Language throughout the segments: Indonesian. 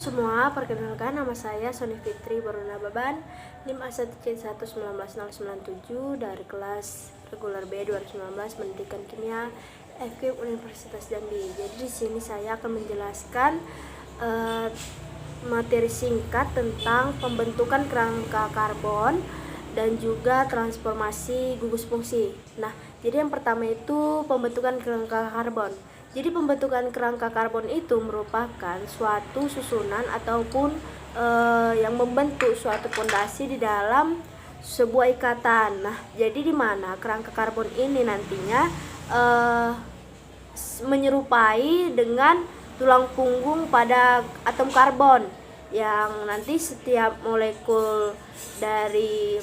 Semua, perkenalkan nama saya Sony Fitri Baruna Baban, NIM A1C1199097 dari kelas reguler B 2019 Pendidikan Kimia FKIP Universitas Jambi. Jadi di sini saya akan menjelaskan materi singkat tentang pembentukan kerangka karbon dan juga transformasi gugus fungsi. Nah, jadi yang pertama itu pembentukan kerangka karbon. Jadi pembentukan kerangka karbon itu merupakan suatu susunan ataupun yang membentuk suatu fondasi di dalam sebuah ikatan. Nah, jadi di mana kerangka karbon ini nantinya menyerupai dengan tulang punggung pada atom karbon, yang nanti setiap molekul dari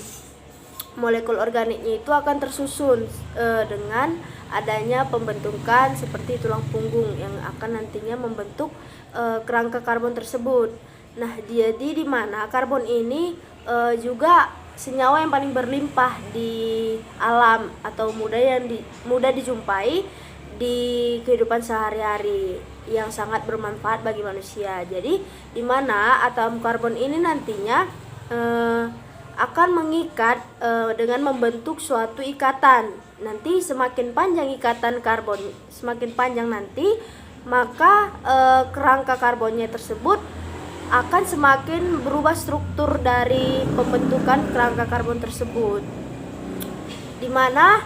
molekul organiknya itu akan tersusun dengan adanya pembentukan seperti tulang punggung yang akan nantinya membentuk kerangka karbon tersebut. Nah, jadi di mana karbon ini juga senyawa yang paling berlimpah di alam atau mudah dijumpai di kehidupan sehari-hari, yang sangat bermanfaat bagi manusia. Jadi di mana atom karbon ini nantinya akan mengikat dengan membentuk suatu ikatan. Nanti semakin panjang ikatan karbon, semakin panjang nanti, maka kerangka karbonnya tersebut akan semakin berubah struktur dari pembentukan kerangka karbon tersebut. Dimana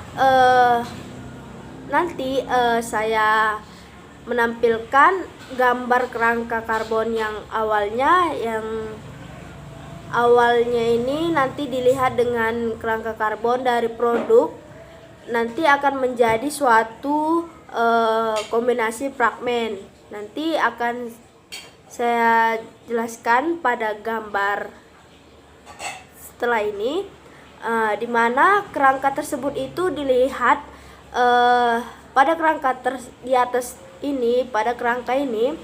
nanti saya menampilkan gambar kerangka karbon yang awalnya ini nanti dilihat dengan kerangka karbon dari produk, nanti akan menjadi suatu kombinasi fragmen. Nanti akan saya jelaskan pada gambar setelah ini, di mana kerangka tersebut itu dilihat pada kerangka di atas ini, pada kerangka ini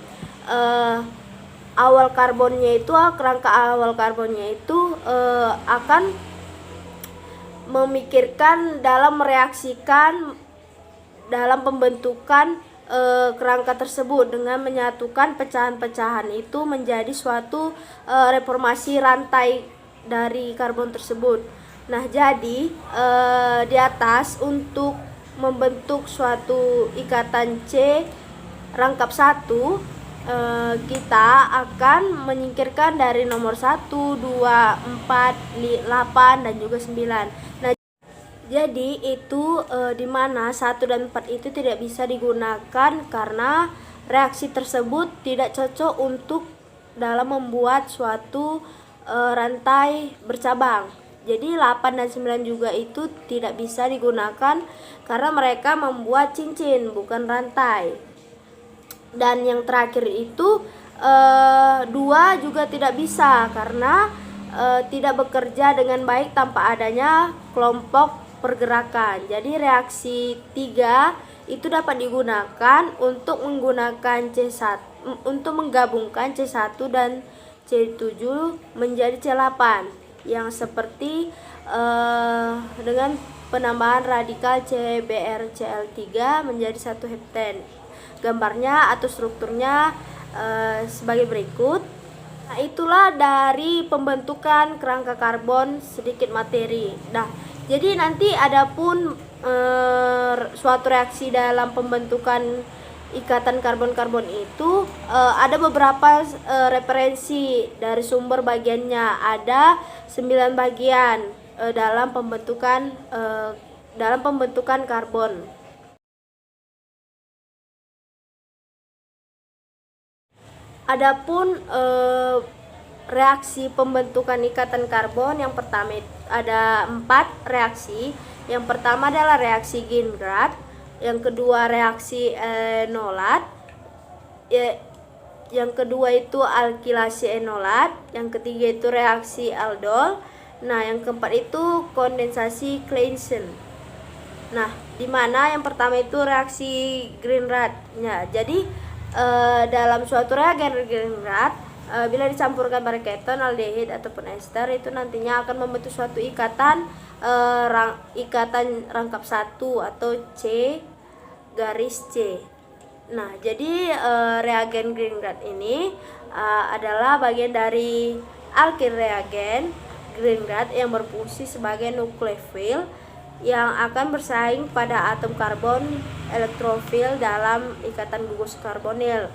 kerangka awal karbonnya itu akan memikirkan dalam mereaksikan dalam pembentukan kerangka tersebut dengan menyatukan pecahan-pecahan itu menjadi suatu reformasi rantai dari karbon tersebut. Nah, jadi di atas untuk membentuk suatu ikatan C rangkap 1, kita akan menyingkirkan dari nomor 1, 2, 4, 8 dan juga 9. Nah, jadi itu dimana 1 dan 4 itu tidak bisa digunakan karena reaksi tersebut tidak cocok untuk dalam membuat suatu rantai bercabang. Jadi 8 dan 9 juga itu tidak bisa digunakan karena mereka membuat cincin bukan rantai. Dan yang terakhir itu 2 juga tidak bisa karena tidak bekerja dengan baik tanpa adanya kelompok pergerakan. Jadi reaksi 3 itu dapat digunakan untuk untuk menggabungkan C1 dan C7 menjadi C8, yang seperti dengan penambahan radikal CBrCl3 menjadi 1 hepten. Gambarnya atau strukturnya sebagai berikut. Nah, itulah dari pembentukan kerangka karbon sedikit materi. Nah, jadi nanti adapun suatu reaksi dalam pembentukan ikatan karbon-karbon itu ada beberapa referensi dari sumber bagiannya. Ada 9 bagian dalam pembentukan karbon. Adapun reaksi pembentukan ikatan karbon yang pertama ada 4 reaksi. Yang pertama adalah reaksi Grignard, yang kedua reaksi enolat, yang kedua itu alkilasi enolat, yang ketiga itu reaksi aldol. Nah, yang keempat itu kondensasi Claisen. Nah, di mana yang pertama itu reaksi Grignard. Ya, jadi dalam suatu reagen Grignard bila dicampurkan pada keton, aldehid ataupun ester, itu nantinya akan membentuk suatu ikatan rangkap 1 atau C garis C. Nah, jadi reagen Grignard ini adalah bagian dari alkil reagen Grignard yang berfungsi sebagai nukleofil yang akan bersaing pada atom karbon elektrofil dalam ikatan gugus karbonil.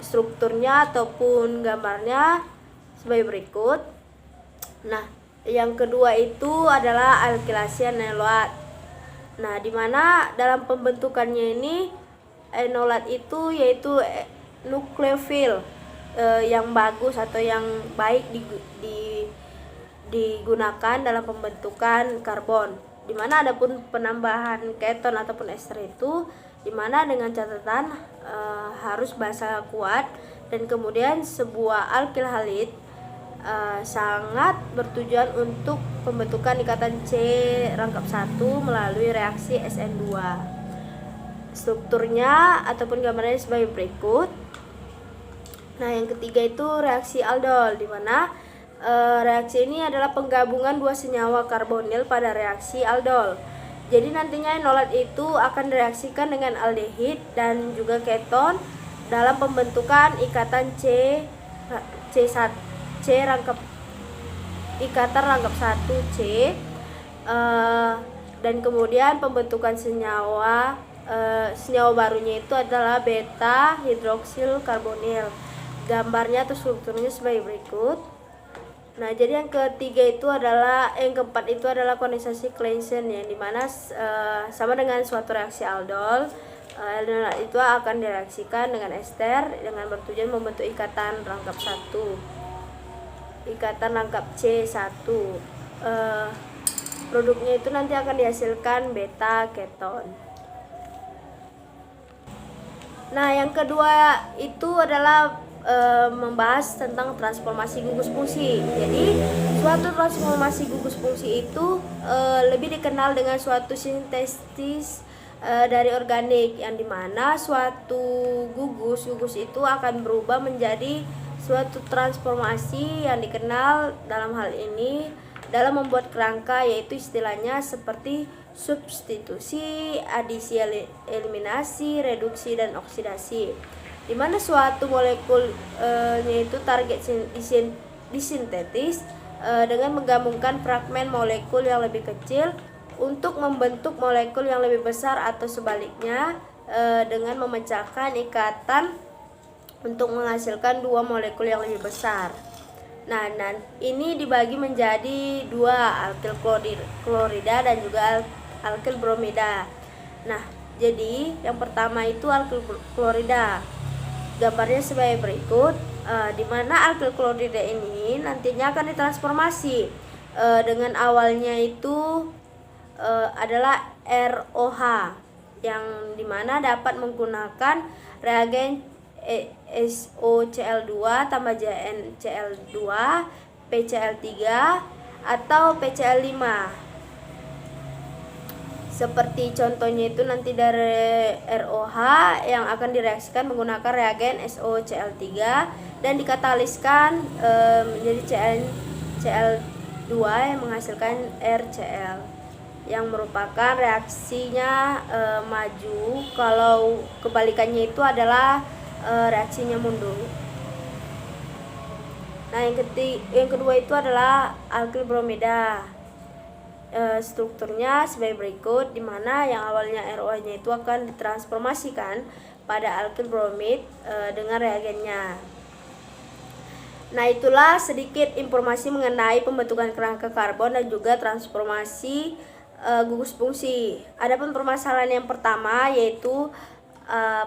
Strukturnya ataupun gambarnya sebagai berikut. Nah, yang kedua itu adalah alkilasi enolat. Nah, dimana dalam pembentukannya ini enolat itu yaitu nukleofil yang bagus atau yang baik digunakan dalam pembentukan karbon. Dimana adapun penambahan keton ataupun ester itu dimana dengan catatan harus basa kuat, dan kemudian sebuah alkil halid sangat bertujuan untuk pembentukan ikatan C rangkap 1 melalui reaksi SN2. Strukturnya ataupun gambarnya sebagai berikut. Nah, yang ketiga itu reaksi aldol, di mana reaksi ini adalah penggabungan dua senyawa karbonil pada reaksi aldol. Jadi nantinya enolat itu akan direaksikan dengan aldehid dan juga keton dalam pembentukan ikatan ikatan rangkap 1C, dan kemudian pembentukan senyawa barunya itu adalah beta hidroksil karbonil. Gambarnya atau strukturnya sebagai berikut. Nah, jadi yang keempat itu adalah kondensasi Claisen, yang dimana sama dengan suatu reaksi aldol, enolat itu akan direaksikan dengan ester dengan bertujuan membentuk ikatan rangkap 1, ikatan rangkap C1. Produknya itu nanti akan dihasilkan beta keton. Nah, yang kedua itu adalah membahas tentang transformasi gugus fungsi. Jadi suatu transformasi gugus fungsi itu lebih dikenal dengan suatu sintesis dari organik, yang dimana suatu gugus itu akan berubah menjadi suatu transformasi yang dikenal dalam hal ini dalam membuat kerangka, yaitu istilahnya seperti substitusi, adisi, eliminasi, reduksi, dan oksidasi, di mana suatu molekulnya itu target disintetis dengan menggabungkan fragmen molekul yang lebih kecil untuk membentuk molekul yang lebih besar, atau sebaliknya dengan memecahkan ikatan untuk menghasilkan dua molekul yang lebih besar. Nah, ini dibagi menjadi dua, alkil klorida dan juga alkil bromida. Nah, jadi yang pertama itu alkil klorida. Gambarnya sebagai berikut, di mana alkil klorida ini nantinya akan ditransformasi dengan awalnya itu adalah ROH, yang dimana dapat menggunakan reagen SOCl2 tambah JnCl2, PCl3 atau PCl5. Seperti contohnya itu nanti dari ROH yang akan direaksikan menggunakan reagen SOCl3 dan dikataliskan menjadi CnCl2 yang menghasilkan RCl, yang merupakan reaksinya maju. Kalau kebalikannya itu adalah reaksinya mundur. Nah, yang kedua itu adalah alkil bromida. Strukturnya sebagai berikut, di mana yang awalnya ROH-nya itu akan ditransformasikan pada alkil bromid dengan reagennya. Nah, itulah sedikit informasi mengenai pembentukan kerangka karbon dan juga transformasi gugus fungsi. Adapun permasalahan yang pertama yaitu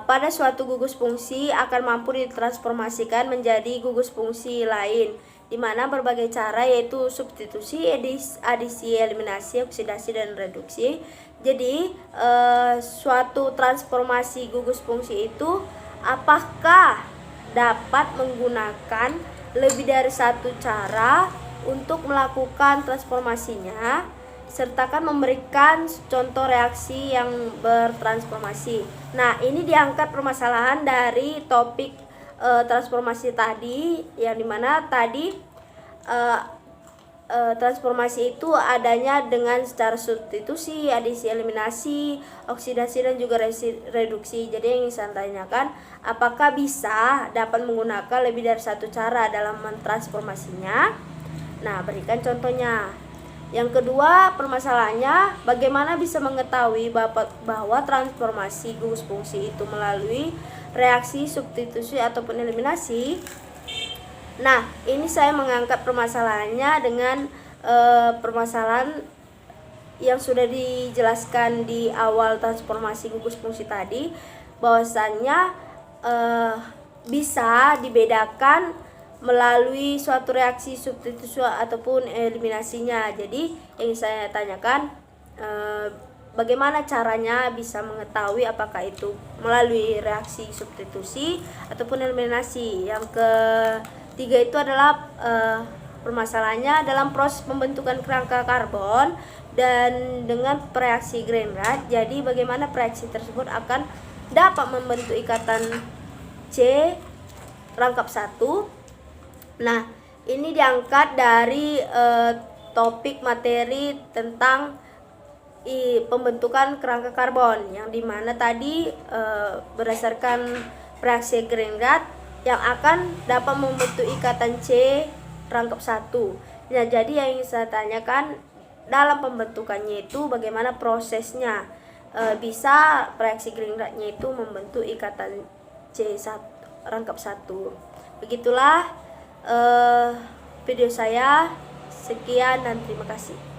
pada suatu gugus fungsi akan mampu ditransformasikan menjadi gugus fungsi lain, di mana berbagai cara yaitu substitusi, adisi, eliminasi, oksidasi, dan reduksi. Jadi suatu transformasi gugus fungsi itu apakah dapat menggunakan lebih dari satu cara untuk melakukan transformasinya, sertakan memberikan contoh reaksi yang bertransformasi. Nah, ini diangkat permasalahan dari topik transformasi tadi, yang dimana tadi transformasi itu adanya dengan secara substitusi, adisi, eliminasi, oksidasi, dan juga reduksi. Jadi yang ingin saya tanyakan, apakah bisa dapat menggunakan lebih dari satu cara dalam mentransformasinya? Nah, berikan contohnya. Yang kedua, permasalahannya bagaimana bisa mengetahui bahwa transformasi gugus fungsi itu melalui reaksi substitusi ataupun eliminasi. Nah, ini saya mengangkat permasalahannya dengan permasalahan yang sudah dijelaskan di awal transformasi gugus fungsi tadi, bahwasannya bisa dibedakan melalui suatu reaksi substitusi ataupun eliminasinya. Jadi yang saya tanyakan, bagaimana caranya bisa mengetahui apakah itu melalui reaksi substitusi ataupun eliminasi. Yang ketiga itu adalah permasalahannya dalam proses pembentukan kerangka karbon dan dengan reaksi Grignard. Jadi bagaimana reaksi tersebut akan dapat membentuk ikatan C rangkap 1. Nah, ini diangkat dari topik materi tentang pembentukan kerangka karbon, yang dimana tadi berdasarkan reaksi Grignard yang akan dapat membentuk ikatan C rangkap 1. Nah, jadi yang ingin saya tanyakan dalam pembentukannya itu bagaimana prosesnya bisa reaksi Grignardnya itu membentuk ikatan C1 rangkap 1. Begitulah video saya. Sekian dan terima kasih.